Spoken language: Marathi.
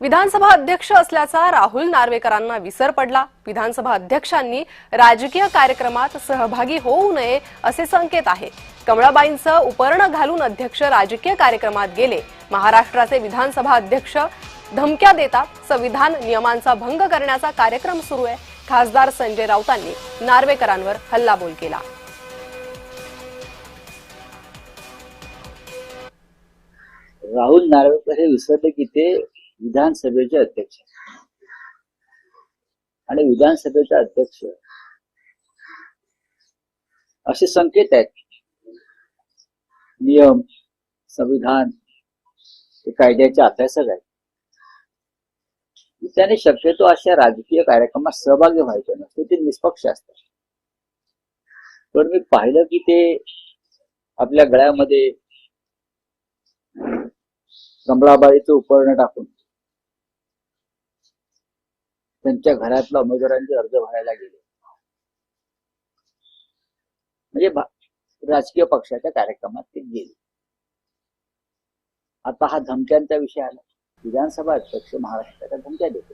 विधानसभा अध्यक्ष असल्याचा राहुल नार्वेकरांना विसर पडला। विधानसभा अध्यक्षांनी राजकीय कार्यक्रमात सहभागी होऊ नये असे संकेत आहे। कमळाबाईंचं उपर्ण घालून अध्यक्ष राजकीय कार्यक्रमात गेले। महाराष्ट्राचे विधानसभा अध्यक्ष धमक्या देतात। संविधान नियमांचा भंग करण्याचा कार्यक्रम सुरू आहे। खासदार संजय राऊतांनी नार्वेकरांवर हल्लाबोल केला। राहुल नार्वेकर हे विसरले की ते विधानसभेचे अध्यक्ष आणि विधानसभेचा अध्यक्ष असे संकेत आहेत। नियम, संविधान, कायद्याचे अभ्यासक आहेत। त्याने शक्यतो अशा राजकीय कार्यक्रमात सहभागी व्हायचे नसते, ते निष्पक्ष असतात। पण मी पाहिलं की ते आपल्या गळ्यामध्ये कमळाबाईचं उपकरण टाकून त्यांच्या घरातल्या उमेदवारांचे अर्ज भरायला गेले, म्हणजे राजकीय पक्षाच्या कार्यक्रमात ते गेले। आता हा धमक्यांचा विषय आला। विधानसभा अध्यक्ष महाराष्ट्राच्या धमक्या देतो।